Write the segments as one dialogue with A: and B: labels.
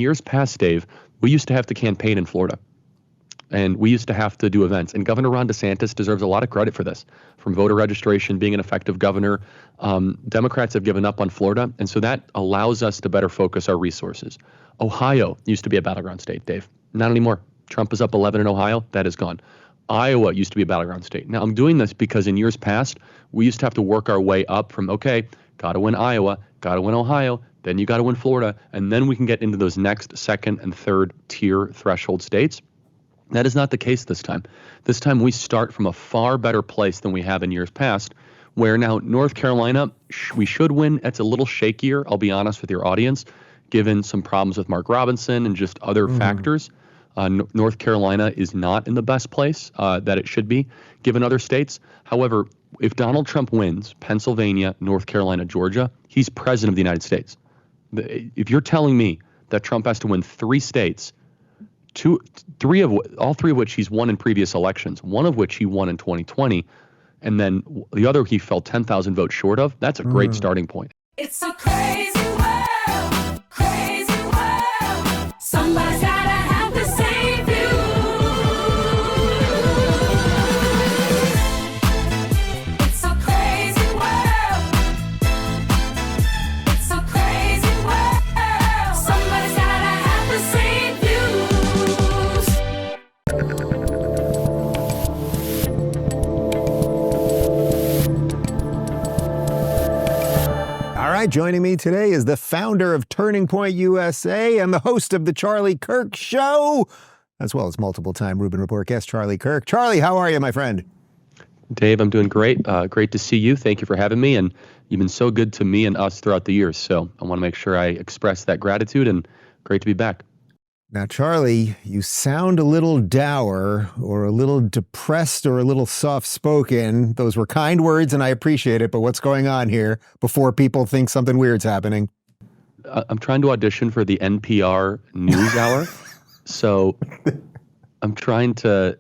A: years past, Dave, we used to have to campaign in Florida. And we used to have to do events. And Governor Ron DeSantis deserves a lot of credit for this, from voter registration, being an effective governor. Democrats have given up on Florida, and so that allows us to better focus our resources. Ohio used to be a battleground state, Dave. Not anymore. Trump is up 11 in Ohio. That is gone. Iowa used to be a battleground state. Now, I'm doing this because in years past, we used to have to work our way up from, okay, got to win Iowa, got to win Ohio, then you got to win Florida, and then we can get into those next second and third tier threshold states. That is not the case this time. This time we start from a far better place than we have in years past, where now North Carolina, we should win. It's a little shakier, I'll be honest with your audience, given some problems with Mark Robinson and just other factors. North Carolina is not in the best place that it should be, given other states. However, if Donald Trump wins Pennsylvania, North Carolina, Georgia, he's president of the United States. If you're telling me that Trump has to win 3 states, all three of which he's won in previous elections, one of which he won in 2020, and then the other he fell 10,000 votes short of, that's a great starting point.
B: It's a crazy world, crazy world. Somebody's gotta have to save you. It's a crazy world. It's a crazy world. Somebody's gotta have to save you.
C: All right, joining me today is the founder of Turning Point USA and the host of the Charlie Kirk Show, as well as multiple-time Rubin Report guest Charlie Kirk. Charlie, how are you, my friend?
A: Dave, I'm doing great. Great to see you. Thank you for having me. And you've been so good to me and us throughout the years. So I want to make sure I express that gratitude, and great to be back.
C: Now, Charlie, you sound a little dour or a little depressed or a little soft-spoken. Those were kind words, and I appreciate it. But what's going on here before people think something weird's happening?
A: I'm trying to audition for the NPR News Hour. So I'm trying to,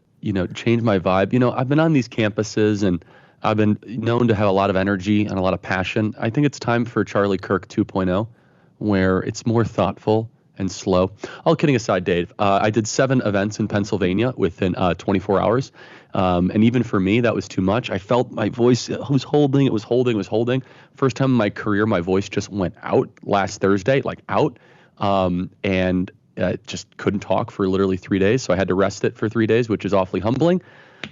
A: change my vibe. I've been on these campuses, and I've been known to have a lot of energy and a lot of passion. I think it's time for Charlie Kirk 2.0, where it's more thoughtful and slow. All kidding aside, Dave, I did 7 events in Pennsylvania within 24 hours. And even for me, that was too much. I felt my voice was holding. It was holding. First time in my career, my voice just went out last Thursday, out. And just couldn't talk for literally 3 days. So I had to rest it for 3 days, which is awfully humbling.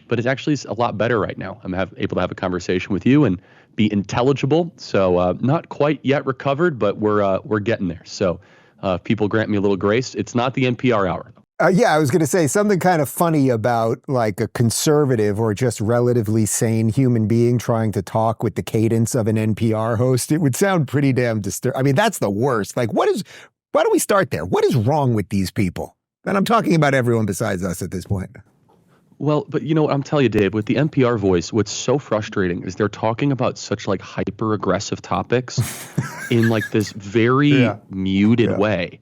A: But it's actually a lot better right now. I'm able to have a conversation with you and be intelligible. So not quite yet recovered, but we're getting there. So if people grant me a little grace, it's not the NPR hour.
C: Yeah, I was going to say something kind of funny about like a conservative or just relatively sane human being trying to talk with the cadence of an NPR host. It would sound pretty damn disturbing. I mean, that's the worst. Why don't we start there? What is wrong with these people? And I'm talking about everyone besides us at this point.
A: Well, but I'm telling you, Dave, with the NPR voice, what's so frustrating is they're talking about such hyper aggressive topics in this very muted way.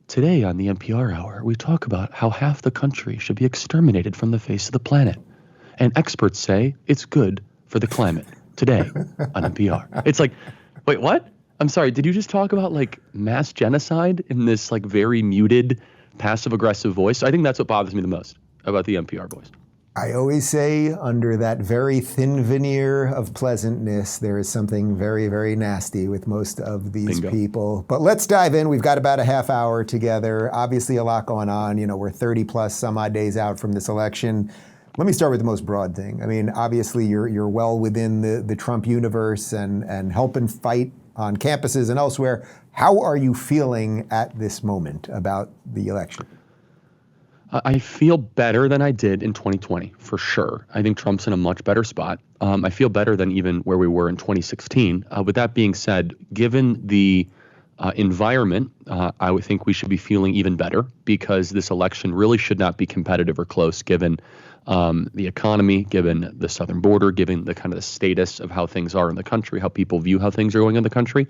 A: Today on the NPR Hour, we talk about how half the country should be exterminated from the face of the planet. And experts say it's good for the climate. Today on NPR. It's wait, what? I'm sorry, did you just talk about mass genocide in this very muted, passive aggressive voice? I think that's what bothers me the most about the NPR voice.
C: I always say under that very thin veneer of pleasantness, there is something very, very nasty with most of these people. But let's dive in. We've got about a half hour together. Obviously a lot going on. We're 30 plus some odd days out from this election. Let me start with the most broad thing. I mean, obviously you're well within the Trump universe and helping fight on campuses and elsewhere. How are you feeling at this moment about the election?
A: I feel better than I did in 2020, for sure. I think Trump's in a much better spot. I feel better than even where we were in 2016. With that being said, given the environment, I would think we should be feeling even better because this election really should not be competitive or close given the economy, given the southern border, given the kind of the status of how things are in the country, how people view how things are going in the country.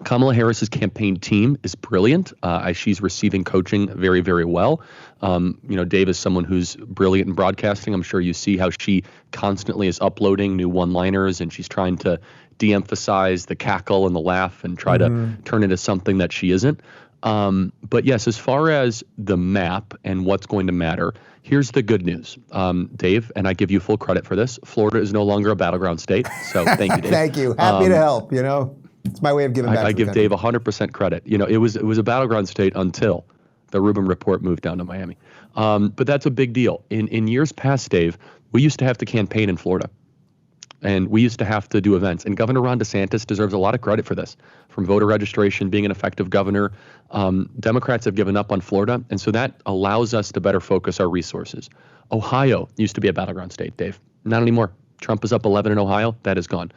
A: Kamala Harris's campaign team is brilliant. She's receiving coaching very, very well. Dave is someone who's brilliant in broadcasting. I'm sure you see how she constantly is uploading new one-liners, and she's trying to de-emphasize the cackle and the laugh and try to turn it into something that she isn't. But yes, as far as the map and what's going to matter, here's the good news, Dave, and I give you full credit for this. Florida is no longer a battleground state, so thank you, Dave.
C: Thank you. Happy to help. You know, it's my way of giving back.
A: I
C: to the
A: give
C: country.
A: Dave 100% credit. You know, it was a battleground state until the Rubin Report moved down to Miami. But that's a big deal. In years past, Dave, we used to have to campaign in Florida. And we used to have to do events. And Governor Ron DeSantis deserves a lot of credit for this. From voter registration, being an effective governor, Democrats have given up on Florida. And so that allows us to better focus our resources. Ohio used to be a battleground state, Dave. Not anymore. Trump is up 11 in Ohio. That is gone.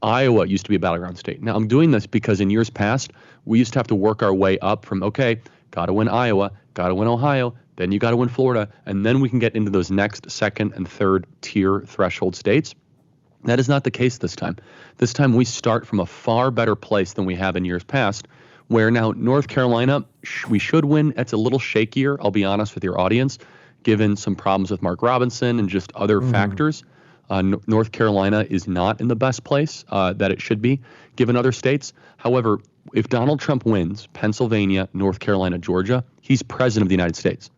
A: Iowa used to be a battleground state. Now, I'm doing this because in years past, we used to have to work our way up from, okay, got to win Iowa, got to win Ohio, then you got to win Florida, and then we can get into those next second and third tier threshold states. That is not the case this time. This time we start from a far better place than we have in years past, where now North Carolina, we should win. It's a little shakier, I'll be honest with your audience, given some problems with Mark Robinson and just other factors. North Carolina is not in the best place that it should be, given other states. However, if Donald Trump wins Pennsylvania, North Carolina, Georgia, he's president of the United States.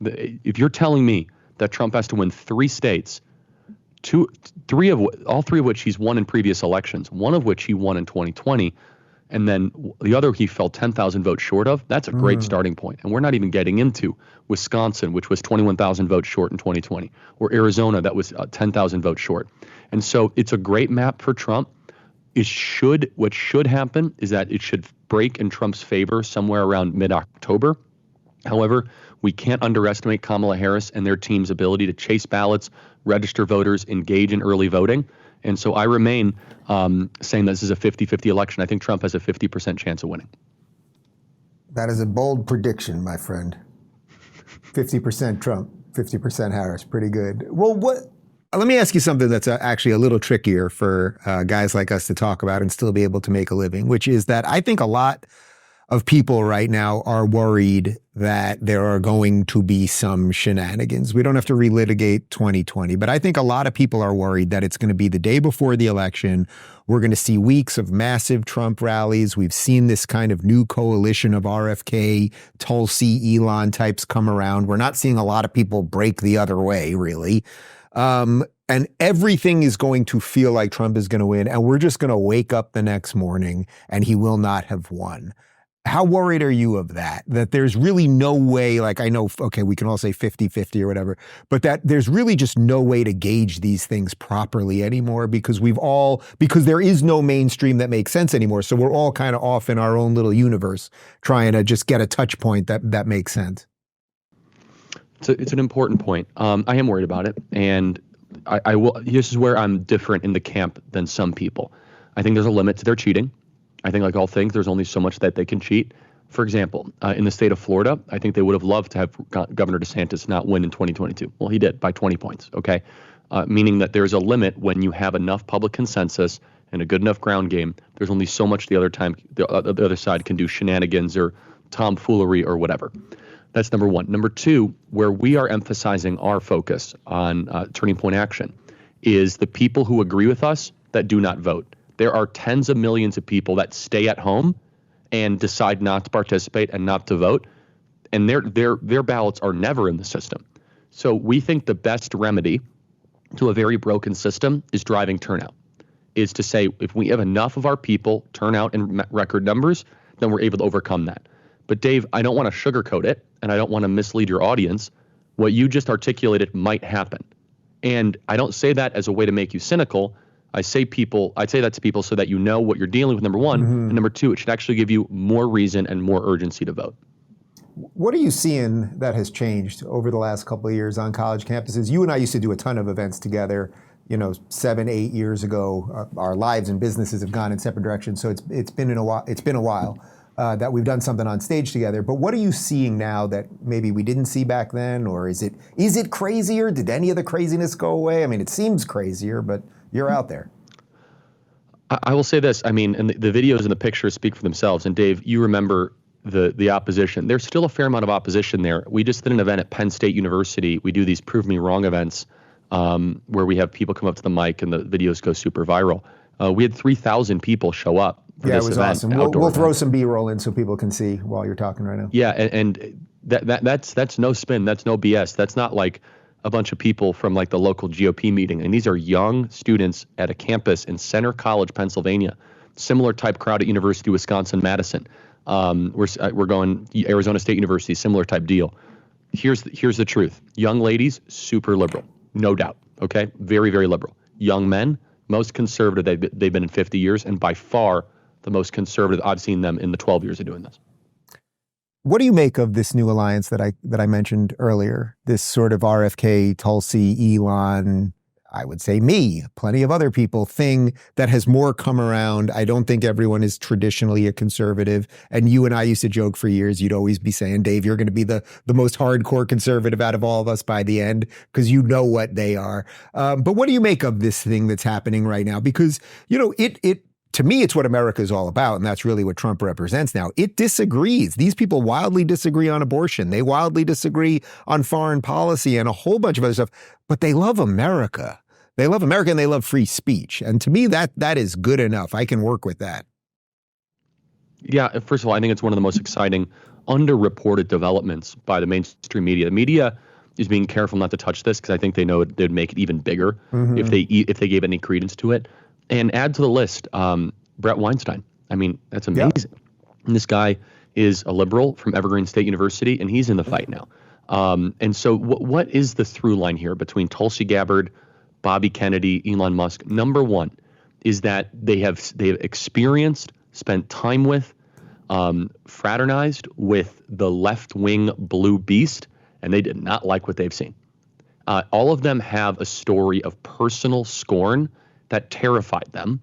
A: If you're telling me that Trump has to win 3 states, all three of which he's won in previous elections, one of which he won in 2020, and then the other he fell 10,000 votes short of, that's a great starting point. And we're not even getting into Wisconsin, which was 21,000 votes short in 2020, or Arizona that was 10,000 votes short. And so it's a great map for Trump. What should happen is that it should break in Trump's favor somewhere around mid-October. However, we can't underestimate Kamala Harris and their team's ability to chase ballots, register voters, engage in early voting. And so I remain saying this is a 50-50 election. I think Trump has a 50% chance of winning.
C: That is a bold prediction, my friend. 50% Trump, 50% Harris. Pretty good. Well, let me ask you something that's actually a little trickier for guys like us to talk about and still be able to make a living, which is that I think a lot of people right now are worried that there are going to be some shenanigans. We don't have to relitigate 2020, but I think a lot of people are worried that it's going to be the day before the election. We're going to see weeks of massive Trump rallies. We've seen this kind of new coalition of RFK, Tulsi, Elon types come around. We're not seeing a lot of people break the other way, really. And everything is going to feel like Trump is going to win, and we're just going to wake up the next morning and he will not have won. How worried are you of that? That there's really no way, like I know, okay, we can all say 50-50 or whatever, but that there's really just no way to gauge these things properly anymore because because there is no mainstream that makes sense anymore. So we're all kind of off in our own little universe trying to just get a touch point that makes sense.
A: It's an important point. I am worried about it. And I will. This is where I'm different in the camp than some people. I think there's a limit to their cheating. I think like all things, there's only so much that they can cheat. For example, in the state of Florida, I think they would have loved to have Governor DeSantis not win in 2022. Well, he did by 20 points, okay? Meaning that there's a limit when you have enough public consensus and a good enough ground game. There's only so much the other side can do shenanigans or tomfoolery or whatever. That's number one. Number two, where we are emphasizing our focus on turning point action is the people who agree with us that do not vote. There are tens of millions of people that stay at home and decide not to participate and not to vote, and their ballots are never in the system. So we think the best remedy to a very broken system is driving turnout, is to say if we have enough of our people turn out in record numbers, then we're able to overcome that. But Dave, I don't want to sugarcoat it, and I don't want to mislead your audience. What you just articulated might happen. And I don't say that as a way to make you cynical. I say that to people so that you know what you're dealing with, number one. And number two, it should actually give you more reason and more urgency to vote.
C: What are you seeing that has changed over the last couple of years on college campuses? You and I used to do a ton of events together, 7-8 years ago. Our lives and businesses have gone in separate directions, so it's been a while that we've done something on stage together. But what are you seeing now that maybe we didn't see back then, or is it crazier? Did any of the craziness go away? I mean, it seems crazier, but you're out there.
A: I will say this. I mean, and the videos and the pictures speak for themselves. And Dave, you remember the opposition. There's still a fair amount of opposition there. We just did an event at Penn State University. We do these Prove Me Wrong events where we have people come up to the mic and the videos go super viral. We had 3,000 people show up for
C: Yeah, it
A: this
C: was
A: event.
C: awesome. We'll throw some B-roll in so people can see while you're talking right now.
A: Yeah, and that's no spin. That's no BS. That's not like a bunch of people from like the local GOP meeting. And these are young students at a campus in Center College, Pennsylvania. Similar type crowd at University of Wisconsin-Madison. We're going Arizona State University, similar type deal. Here's the truth. Young ladies, super liberal, no doubt. Okay, very, very liberal. Young men, most conservative they've been in 50 years, and by far the most conservative I've seen them in the 12 years of doing this.
C: What do you make of this new alliance that I mentioned earlier? This sort of RFK, Tulsi, Elon, I would say me, plenty of other people thing that has more come around. I don't think everyone is traditionally a conservative. And you and I used to joke for years, you'd always be saying, Dave, you're going to be the most hardcore conservative out of all of us by the end because you know what they are. But what do you make of this thing that's happening right now? Because, you know, to me, it's what America is all about, and that's really what Trump represents now. It disagrees. These people wildly disagree on abortion. They wildly disagree on foreign policy and a whole bunch of other stuff, but they love America. They love America and they love free speech. And to me, that is good enough. I can work with that.
A: Yeah, first of all, I think it's one of the most exciting, underreported developments by the mainstream media. The media is being careful not to touch this because I think they know they'd make it even bigger if they gave any credence to it. And add to the list, Brett Weinstein. I mean, that's amazing. Yep. And this guy is a liberal from Evergreen State University, and he's in the fight now. And so what is the through line here between Tulsi Gabbard, Bobby Kennedy, Elon Musk? Number one is that they have experienced, spent time with, fraternized with the left-wing blue beast, and they did not like what they've seen. All of them have a story of personal scorn that terrified them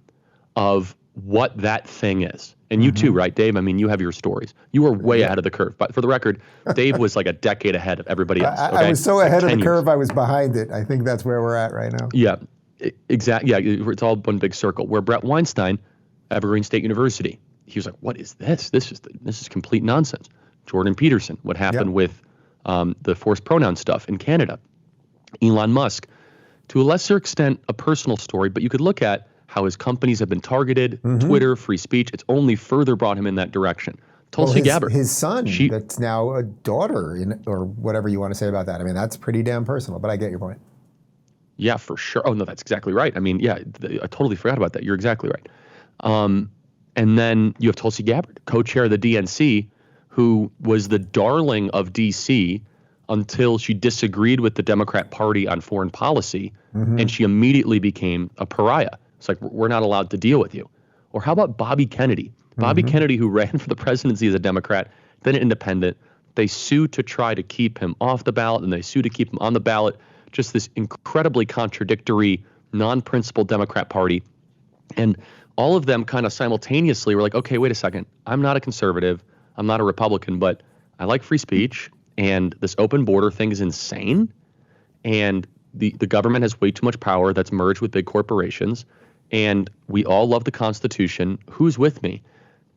A: of what that thing is. And you too, right, Dave? I mean, you have your stories. You were way ahead of the curve. But for the record, Dave was like a decade ahead of everybody else. Okay?
C: I was so ahead of the curve, I was behind it. I think that's where we're at right now.
A: Yeah, exactly. Yeah, it's all one big circle. Where Brett Weinstein, Evergreen State University, he was like, what is this? This is complete nonsense. Jordan Peterson, what happened with the forced pronoun stuff in Canada. Elon Musk, to a lesser extent, a personal story, but you could look at how his companies have been targeted, Twitter, free speech. It's only further brought him in that direction. Tulsi Gabbard.
C: His son, that's now a daughter, or whatever you want to say about that. I mean, that's pretty damn personal, but I get your point.
A: Yeah, for sure. Oh, no, that's exactly right. I mean, yeah, I totally forgot about that. You're exactly right. And then you have Tulsi Gabbard, co-chair of the DNC, who was the darling of D.C., until she disagreed with the Democrat Party on foreign policy, and she immediately became a pariah. It's like, we're not allowed to deal with you. Or how about Bobby Kennedy? Bobby Kennedy, who ran for the presidency as a Democrat, then an independent. They sued to try to keep him off the ballot, and they sued to keep him on the ballot. Just this incredibly contradictory, non-principled Democrat Party. And all of them kind of simultaneously were like, okay, wait a second. I'm not a conservative. I'm not a Republican, but I like free speech. And this open border thing is insane. And the government has way too much power that's merged with big corporations. And we all love the Constitution. Who's with me?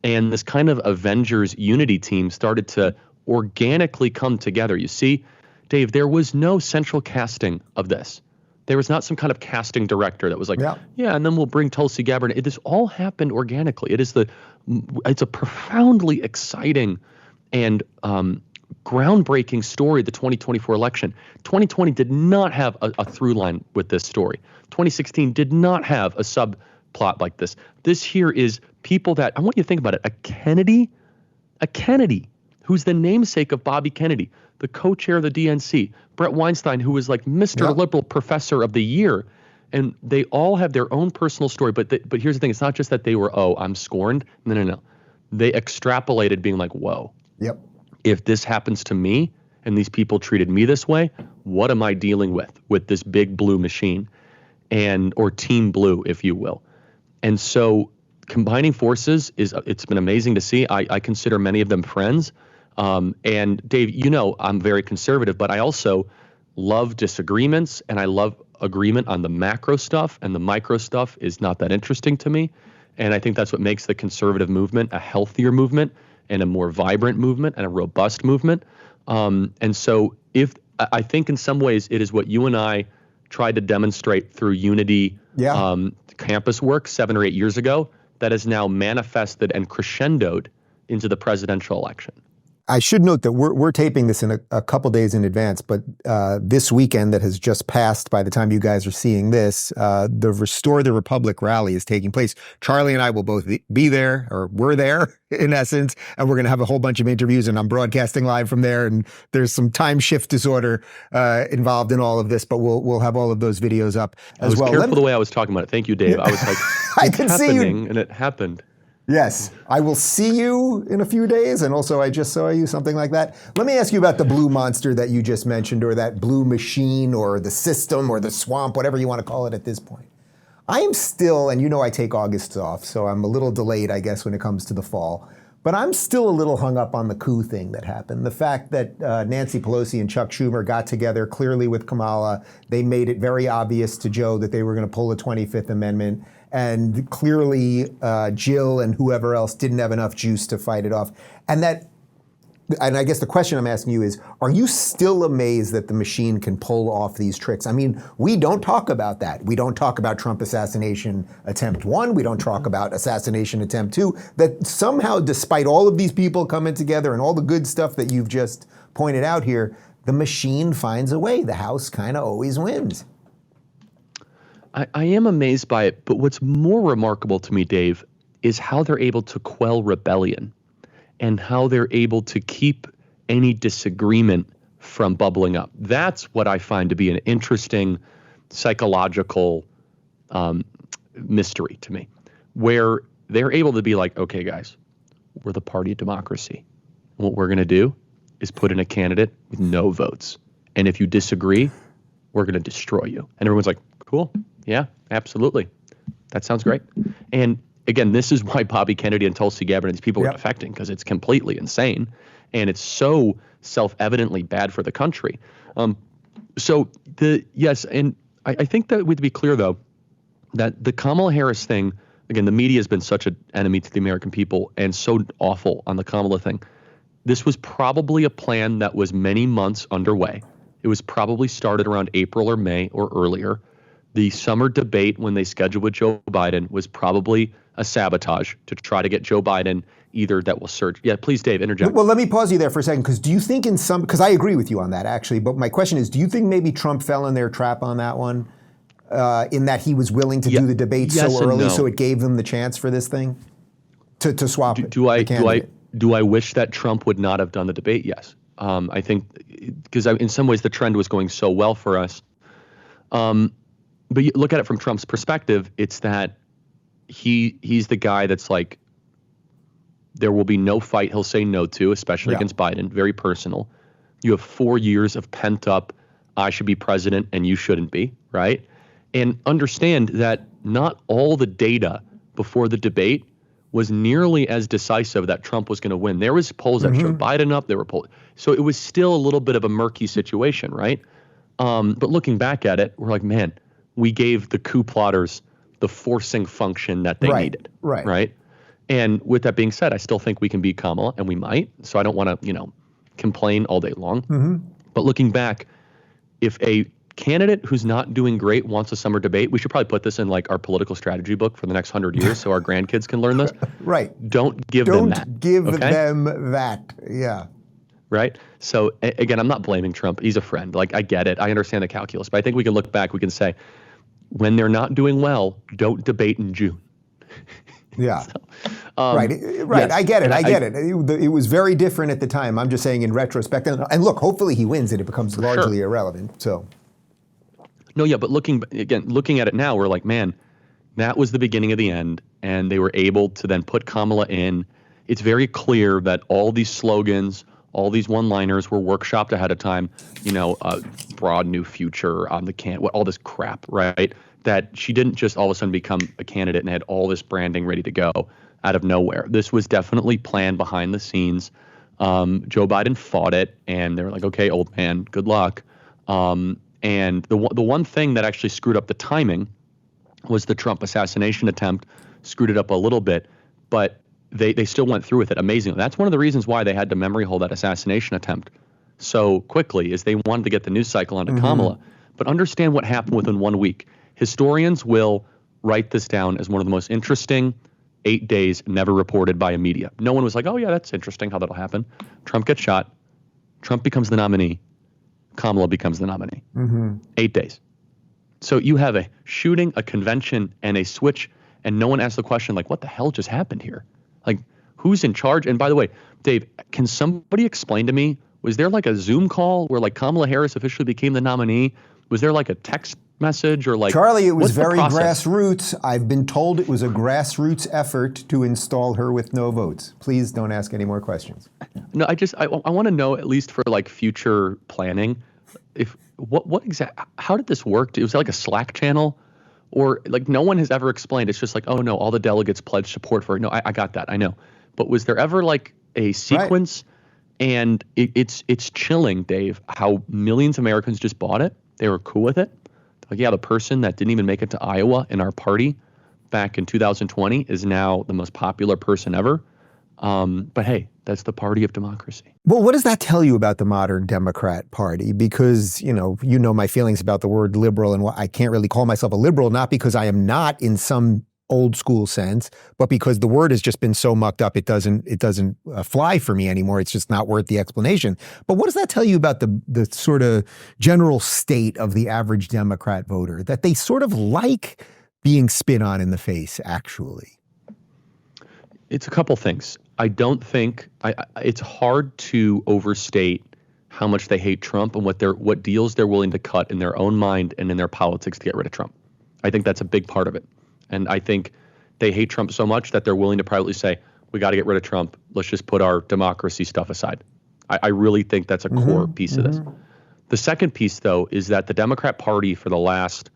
A: And this kind of Avengers unity team started to organically come together. You see, Dave, there was no central casting of this. There was not some kind of casting director that was like, yeah, and then we'll bring Tulsi Gabbard. This all happened organically. It's a profoundly exciting and groundbreaking story of the 2024 election. 2020 did not have a through line with this story. 2016 did not have a subplot like this. This here is people that, I want you to think about it, a Kennedy, who's the namesake of Bobby Kennedy, the co-chair of the DNC, Brett Weinstein, who was like Mr. Liberal Professor of the Year. And they all have their own personal story. But here's the thing. It's not just that they were, I'm scorned. No. They extrapolated being like, whoa.
C: Yep.
A: If this happens to me and these people treated me this way, what am I dealing with this big blue machine or team blue, if you will? And so combining forces it's been amazing to see. I consider many of them friends. And Dave, you know, I'm very conservative, but I also love disagreements and I love agreement on the macro stuff, and the micro stuff is not that interesting to me. And I think that's what makes the conservative movement a healthier movement and a more vibrant movement and a robust movement. And so I think in some ways it is what you and I tried to demonstrate through Unity campus work 7 or 8 years ago. that is now manifested and crescendoed into the presidential election.
C: I should note that we're taping this in a couple days in advance, but this weekend that has just passed by the time you guys are seeing this, the Restore the Republic rally is taking place. Charlie and I will both be there, or we're there in essence, and we're going to have a whole bunch of interviews, and I'm broadcasting live from there, and there's some time shift disorder involved in all of this, but we'll have all of those videos up as well.
A: I was careful the way I was talking about it. Thank you, Dave. I was like,
C: I
A: it's
C: can
A: happening,
C: see you.
A: and it happened.
C: Yes, I will see you in a few days, and also I just saw you, something like that. Let me ask you about the blue monster that you just mentioned, or that blue machine, or the system, or the swamp, whatever you want to call it at this point. I am still, and you know I take August off, so I'm a little delayed, I guess, when it comes to the fall, but I'm still a little hung up on the coup thing that happened. The fact that Nancy Pelosi and Chuck Schumer got together clearly with Kamala, they made it very obvious to Joe that they were going to pull the 25th Amendment. And clearly, Jill and whoever else didn't have enough juice to fight it off. And I guess the question I'm asking you is, are you still amazed that the machine can pull off these tricks? I mean, we don't talk about that. We don't talk about Trump assassination attempt 1. We don't talk about assassination attempt 2. That somehow, despite all of these people coming together and all the good stuff that you've just pointed out here, the machine finds a way. The House kind of always wins.
A: I am amazed by it, but what's more remarkable to me, Dave, is how they're able to quell rebellion and how they're able to keep any disagreement from bubbling up. That's what I find to be an interesting psychological mystery to me, where they're able to be like, okay, guys, we're the party of democracy. What we're going to do is put in a candidate with no votes. And if you disagree, we're going to destroy you. And everyone's like, cool. Yeah, absolutely. That sounds great. And again, this is why Bobby Kennedy and Tulsi Gabbard and these people are defecting, because it's completely insane. And it's so self-evidently bad for the country. Yes, and I think that we'd be clear, though, that the Kamala Harris thing, again, the media has been such an enemy to the American people and so awful on the Kamala thing. This was probably a plan that was many months underway. It was probably started around April or May or earlier. The summer debate when they scheduled with Joe Biden was probably a sabotage to try to get Joe Biden either that will surge. Yeah, please, Dave, interject.
C: Well, let me pause you there for a second, because do you think because I agree with you on that, actually, but my question is, do you think maybe Trump fell in their trap on that one, in that he was willing to do the debate so early, so it gave them the chance for this thing to swap it?
A: Do I wish that Trump would not have done the debate? Yes. I think because in some ways the trend was going so well for us. But you look at it from Trump's perspective, it's that he's the guy that's like, there will be no fight he'll say no to, especially against Biden, very personal. You have 4 years of pent up, I should be president and you shouldn't be, right? And understand that not all the data before the debate was nearly as decisive that Trump was going to win. There was polls that showed Biden up, there were polls. So it was still a little bit of a murky situation, right? But looking back at it, we're like, man, we gave the coup plotters the forcing function that they needed. Right. And with that being said, I still think we can beat Kamala, and we might. So I don't want to, complain all day long. But looking back, if a candidate who's not doing great wants a summer debate, we should probably put this in like our political strategy book for the next 100 years so our grandkids can learn this. Don't give them that.
C: Don't give them that. Yeah.
A: Right. So again, I'm not blaming Trump. He's a friend. Like, I get it. I understand the calculus. But I think we can look back. We can say, when they're not doing well, don't debate in June.
C: Yeah. Right. Yes. I get it. I get it. It was very different at the time. I'm just saying in retrospect. And look, hopefully he wins and it becomes largely irrelevant. So.
A: No, yeah. But looking at it now, we're like, man, that was the beginning of the end. And they were able to then put Kamala in. It's very clear that all these slogans, all these one-liners were workshopped ahead of time, broad new future on the all this crap, right? That she didn't just all of a sudden become a candidate and had all this branding ready to go out of nowhere. This was definitely planned behind the scenes. Joe Biden fought it, and they were like, okay, old man, good luck. And the one thing that actually screwed up the timing was the Trump assassination attempt, screwed it up a little bit, but they still went through with it amazingly. That's one of the reasons why they had to memory hold that assassination attempt so quickly, is they wanted to get the news cycle onto Kamala. But understand what happened within 1 week. Historians will write this down as one of the most interesting 8 days, never reported by a media. No one was like, oh yeah, that's interesting how that'll happen. Trump gets shot. Trump becomes the nominee. Kamala becomes the nominee. 8 days. So you have a shooting, a convention, and a switch, and no one asked the question, like, what the hell just happened here? Like, who's in charge? And by the way, Dave, can somebody explain to me, was there like a Zoom call where like Kamala Harris officially became the nominee? Was there like a text message or like—
C: Charlie, it was
A: what's the
C: very
A: process?
C: grassroots. I've been told it was a grassroots effort to install her with no votes. Please don't ask any more questions.
A: No, I want to know, at least for like future planning, if how did this work? It was like a Slack channel, or like no one has ever explained. It's just like, oh no, all the delegates pledged support for it. No, I got that. I know. But was there ever like a sequence? Right. And it's chilling, Dave, how millions of Americans just bought it. They were cool with it. Like, yeah, the person that didn't even make it to Iowa in our party back in 2020 is now the most popular person ever. But hey, that's the party of democracy.
C: Well, what does that tell you about the modern Democrat Party? Because, you know my feelings about the word liberal, and I can't really call myself a liberal, not because I am not in some old school sense, but because the word has just been so mucked up, it doesn't fly for me anymore. It's just not worth the explanation. But what does that tell you about the sort of general state of the average Democrat voter, that they sort of like being spit on in the face, actually?
A: It's a couple things. I don't think it's hard to overstate how much they hate Trump and what deals they're willing to cut in their own mind and in their politics to get rid of Trump. I think that's a big part of it. And I think they hate Trump so much that they're willing to privately say, we got to get rid of Trump. Let's just put our democracy stuff aside. I really think that's a core piece of this. The second piece, though, is that the Democrat Party for the last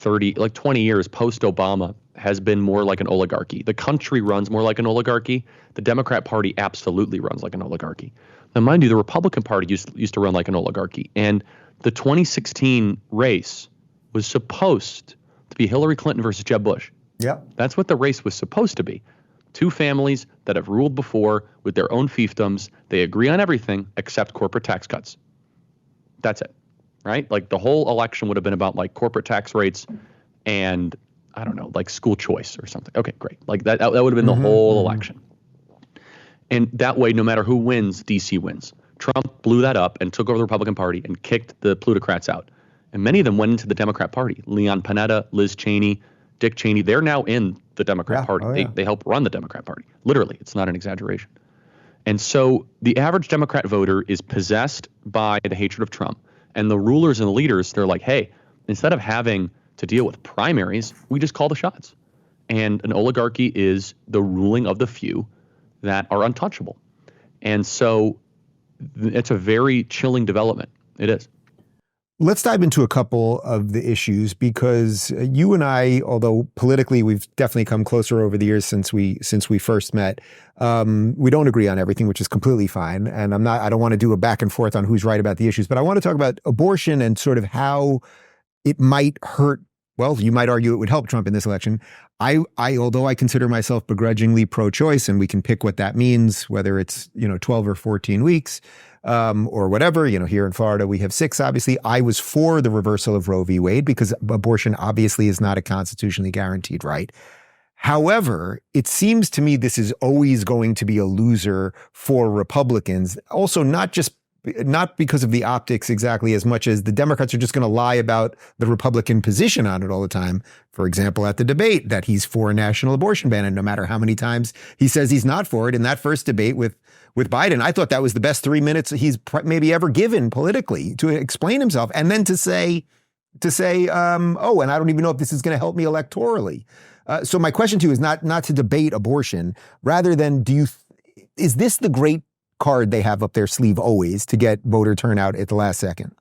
A: 20 years post-Obama has been more like an oligarchy. The country runs more like an oligarchy. The Democrat Party absolutely runs like an oligarchy. Now, mind you, the Republican Party used to run like an oligarchy. And the 2016 race was supposed to be Hillary Clinton versus Jeb Bush.
C: Yep.
A: That's what the race was supposed to be. Two families that have ruled before with their own fiefdoms. They agree on everything except corporate tax cuts. That's it, right? Like the whole election would have been about like corporate tax rates and I don't know, like school choice or something. Okay, great. Like that would have been the whole election. And that way, no matter who wins, DC wins. Trump blew that up and took over the Republican Party and kicked the plutocrats out. And many of them went into the Democrat Party. Leon Panetta, Liz Cheney, Dick Cheney, they're now in the Democrat Party.
C: Oh, yeah.
A: They help run the Democrat Party. Literally, it's not an exaggeration. And so the average Democrat voter is possessed by the hatred of Trump. And the rulers and the leaders, they're like, hey, instead of having to deal with primaries, we just call the shots. And an oligarchy is the ruling of the few that are untouchable. And so it's a very chilling development. It is.
C: Let's dive into a couple of the issues, because you and I, although politically we've definitely come closer over the years since we first met, we don't agree on everything, which is completely fine. And I don't want to do a back and forth on who's right about the issues, but I want to talk about abortion and sort of how it might hurt. Well, you might argue it would help Trump in this election. Although I consider myself begrudgingly pro-choice, and we can pick what that means, whether it's 12 or 14 weeks. Or whatever, here in Florida, we have 6, obviously. I was for the reversal of Roe v. Wade because abortion obviously is not a constitutionally guaranteed right. However, it seems to me this is always going to be a loser for Republicans. Also, not because of the optics exactly as much as the Democrats are just going to lie about the Republican position on it all the time. For example, at the debate that he's for a national abortion ban, and no matter how many times he says he's not for it, in that first debate with Biden, I thought that was the best 3 minutes he's maybe ever given politically to explain himself. And then to say, oh, and I don't even know if this is going to help me electorally. So my question to you is not to debate abortion, rather than is this the great card they have up their sleeve always to get voter turnout at the last second?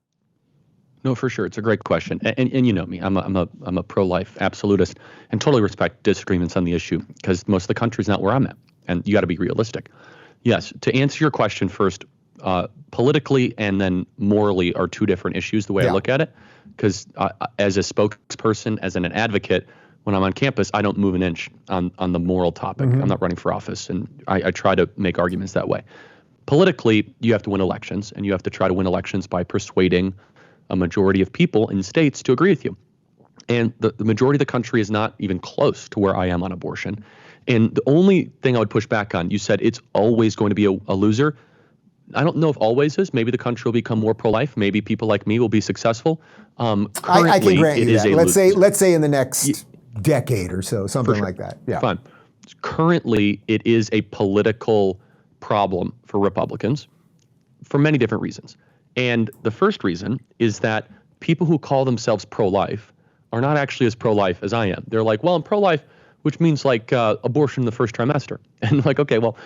A: No, for sure. It's a great question. And you know me, I'm a pro-life absolutist and totally respect disagreements on the issue because most of the country's not where I'm at. And you got to be realistic. Yes, to answer your question first, politically and then morally are two different issues the way I look at it. Because as a spokesperson, as an advocate, when I'm on campus, I don't move an inch on the moral topic. I'm not running for office, and I try to make arguments that way. Politically, you have to win elections, and you have to try to win elections by persuading a majority of people in states to agree with you. And the majority of the country is not even close to where I am on abortion. And the only thing I would push back on, you said it's always going to be a loser. I don't know if always is. Maybe the country will become more pro-life. Maybe people like me will be successful.
C: I can grant you that. Let's say in the next decade or so, something like that. Yeah.
A: Fine. Currently, it is a political problem for Republicans for many different reasons. And the first reason is that people who call themselves pro-life are not actually as pro-life as I am. They're like, well, I'm pro-life, which means like abortion in the first trimester. And like, okay, well,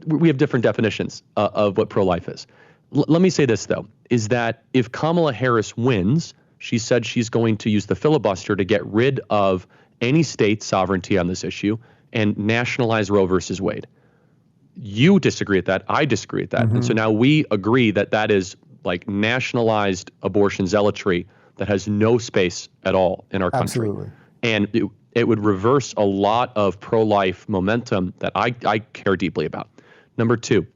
A: we have different definitions of what pro-life is. Let me say this, though, is that if Kamala Harris wins, she said she's going to use the filibuster to get rid of any state sovereignty on this issue and nationalize Roe versus Wade. You disagree with that. I disagree with that. And so now we agree that that is like nationalized abortion zealotry that has no space at all in our country.
C: Absolutely.
A: And it would reverse a lot of pro-life momentum that I care deeply about. Number two,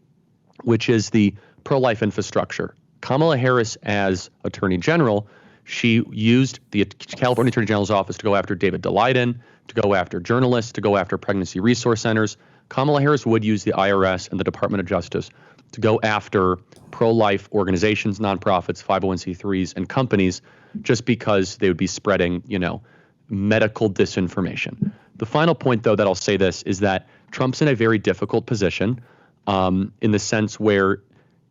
A: which is the pro-life infrastructure. Kamala Harris, as Attorney General, she used the California Attorney General's office to go after David Daleiden, to go after journalists, to go after pregnancy resource centers. Kamala Harris would use the IRS and the Department of Justice to go after pro-life organizations, nonprofits, 501c3s, and companies just because they would be spreading, medical disinformation. The final point, though, that I'll say this is that Trump's in a very difficult position in the sense where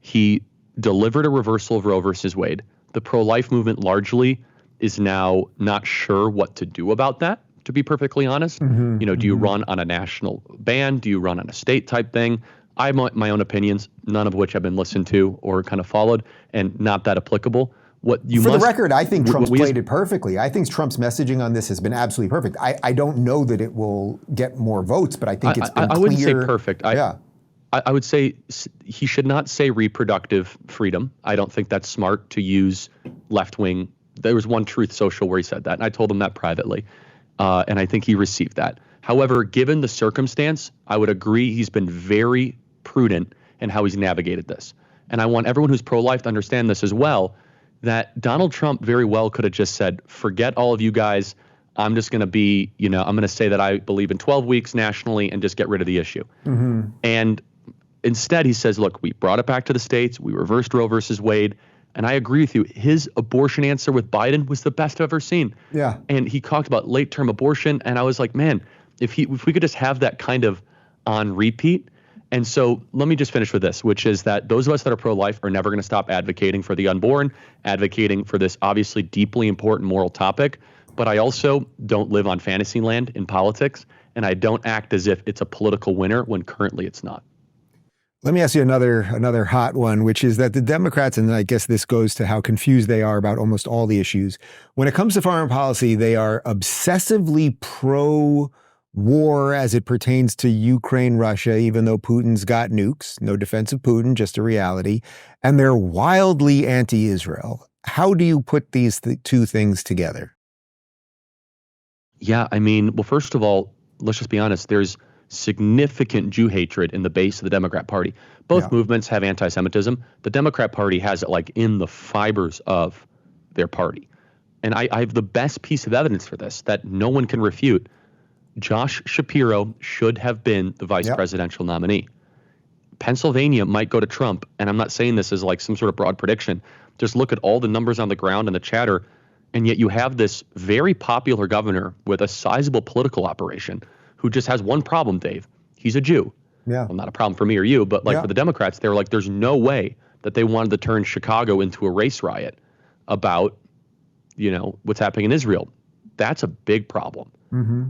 A: he delivered a reversal of Roe versus Wade. The pro-life movement largely is now not sure what to do about that, to be perfectly honest. Do you run on a national ban? Do you run on a state type thing? I have my own opinions, none of which have been listened to or kind of followed and not that applicable. For the
C: record, I think Trump's played it perfectly. I think Trump's messaging on this has been absolutely perfect. I don't know that it will get more votes, but I think it's been clear.
A: I wouldn't say perfect.
C: Yeah.
A: I would say he should not say reproductive freedom. I don't think that's smart to use left-wing. There was one Truth Social where he said that, and I told him that privately, and I think he received that. However, given the circumstance, I would agree he's been very prudent in how he's navigated this. And I want everyone who's pro-life to understand this as well, that Donald Trump very well could have just said, forget all of you guys. I'm just going to be, I'm going to say that I believe in 12 weeks nationally and just get rid of the issue. And instead, he says, look, we brought it back to the states. We reversed Roe versus Wade. And I agree with you. His abortion answer with Biden was the best I've ever seen.
C: Yeah.
A: And he talked about late-term abortion. And I was like, man, if we could just have that kind of on repeat. And so let me just finish with this, which is that those of us that are pro-life are never going to stop advocating for the unborn, advocating for this obviously deeply important moral topic. But I also don't live on fantasy land in politics, and I don't act as if it's a political winner when currently it's not.
C: Let me ask you another hot one, which is that the Democrats, and I guess this goes to how confused they are about almost all the issues, when it comes to foreign policy, they are obsessively pro-war as it pertains to Ukraine, Russia, even though Putin's got nukes. No defense of Putin, just a reality. And they're wildly anti-Israel. How do you put these two things together?
A: Yeah, I mean, well, first of all, let's just be honest. There's significant Jew hatred in the base of the Democrat Party. Both movements have anti-Semitism. The Democrat Party has it like in the fibers of their party. And I have the best piece of evidence for this that no one can refute. Josh Shapiro should have been the vice presidential nominee. Pennsylvania might go to Trump, and I'm not saying this as like some sort of broad prediction. Just look at all the numbers on the ground and the chatter, and yet you have this very popular governor with a sizable political operation who just has one problem, Dave. He's a Jew.
C: Yeah.
A: Well, not a problem for me or you, but like for the Democrats, they were like, there's no way that they wanted to turn Chicago into a race riot about, what's happening in Israel. That's a big problem.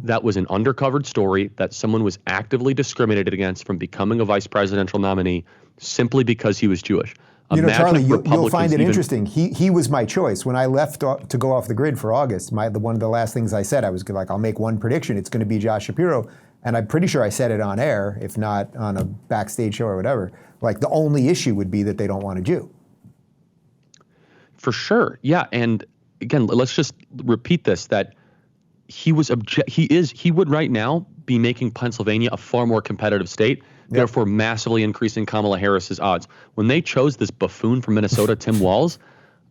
A: That was an undercovered story that someone was actively discriminated against from becoming a vice presidential nominee simply because he was Jewish.
C: Charlie, you'll find it interesting. He was my choice. When I left to go off the grid for August, one of the last things I said, I was like, I'll make one prediction. It's going to be Josh Shapiro. And I'm pretty sure I said it on air, if not on a backstage show or whatever. Like the only issue would be that they don't want a Jew.
A: For sure. Yeah. And again, let's just repeat this, that he would right now be making Pennsylvania a far more competitive state, therefore massively increasing Kamala Harris's odds. When they chose this buffoon from Minnesota, Tim Walz,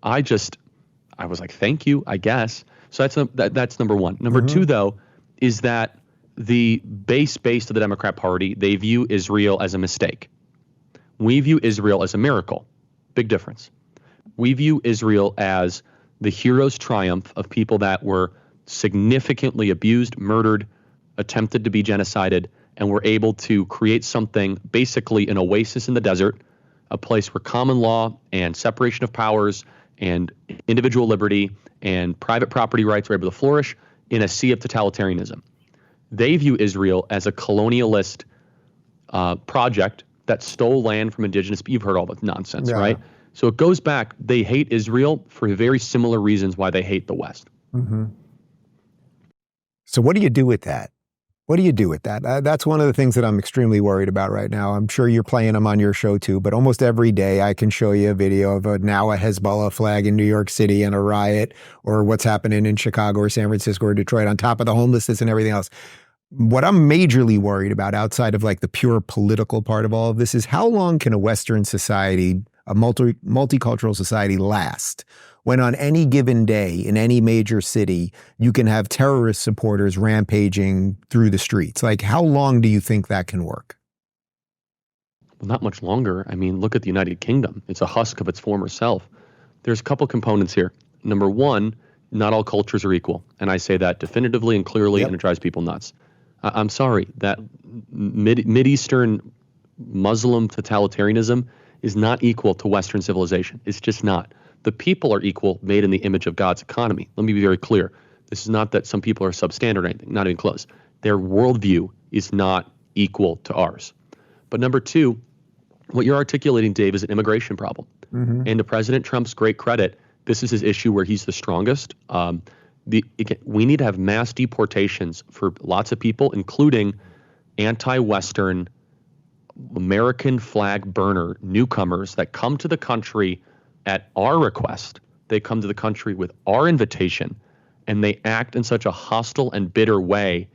A: I was like, thank you, I guess. So that's number one. Number two, though, is that the base of the Democrat Party, they view Israel as a mistake. We view Israel as a miracle. Big difference. We view Israel as the hero's triumph of people that were significantly abused, murdered, attempted to be genocided, and were able to create something, basically an oasis in the desert, a place where common law and separation of powers and individual liberty and private property rights were able to flourish in a sea of totalitarianism. They view Israel as a colonialist project that stole land from indigenous people. You've heard all that nonsense, right? So it goes back. They hate Israel for very similar reasons why they hate the West.
C: Mm-hmm. So what do you do with that? What do you do with that? That's one of the things that I'm extremely worried about right now. I'm sure you're playing them on your show too, but almost every day I can show you a video of now a Hezbollah flag in New York City and a riot, or what's happening in Chicago or San Francisco or Detroit, on top of the homelessness and everything else. What I'm majorly worried about, outside of like the pure political part of all of this, is how long can a Western society, a multicultural society, last when on any given day in any major city you can have terrorist supporters rampaging through the streets? Like, how long do you think that can work?
A: Well, not much longer. I mean, look at the United Kingdom. It's a husk of its former self. There's a couple components here. Number one, not all cultures are equal. And I say that definitively and clearly, and it drives people nuts. I'm sorry, that Mideastern Muslim totalitarianism is not equal to Western civilization. It's just not. The people are equal, made in the image of God's economy. Let me be very clear. This is not that some people are substandard or anything, not even close. Their worldview is not equal to ours. But number two, what you're articulating, Dave, is an immigration problem. Mm-hmm. And to President Trump's great credit, this is his issue where he's the strongest. We need to have mass deportations for lots of people, including anti-Western, American flag burner newcomers that come to the country at our request. They come to the country with our invitation, and they act in such a hostile and bitter way.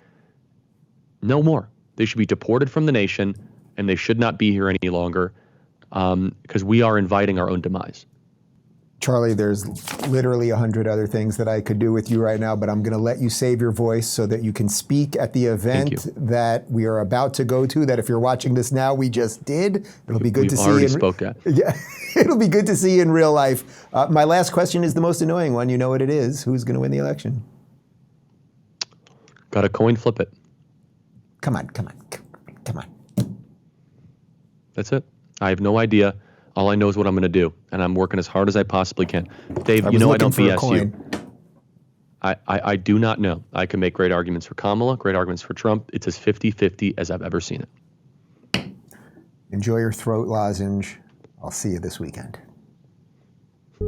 A: No more. They should be deported from the nation, and they should not be here any longer, because we are inviting our own demise.
C: Charlie, there's literally 100 other things that I could do with you right now, but I'm going to let you save your voice so that you can speak at the event that we are about to go to, that if you're watching this now, we just did. It'll be good to see you.
A: Spoke at.
C: Yeah, it'll be good to see you in real life. My last question is the most annoying one. You know what it is. Who's going to win the election?
A: Got a coin, flip it.
C: Come on.
A: That's it. I have no idea. All I know is what I'm going to do, and I'm working as hard as I possibly can. Dave, you know I don't BS you. I do not know. I can make great arguments for Kamala, great arguments for Trump. It's as 50-50 as I've ever seen it.
C: Enjoy your throat lozenge. I'll see you this weekend.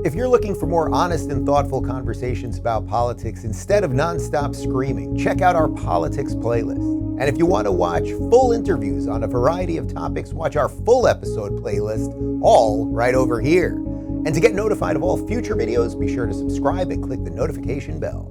C: If you're looking for more honest and thoughtful conversations about politics instead of nonstop screaming, check out our politics playlist. And if you want to watch full interviews on a variety of topics, watch our full episode playlist, all right over here. And to get notified of all future videos, be sure to subscribe and click the notification bell.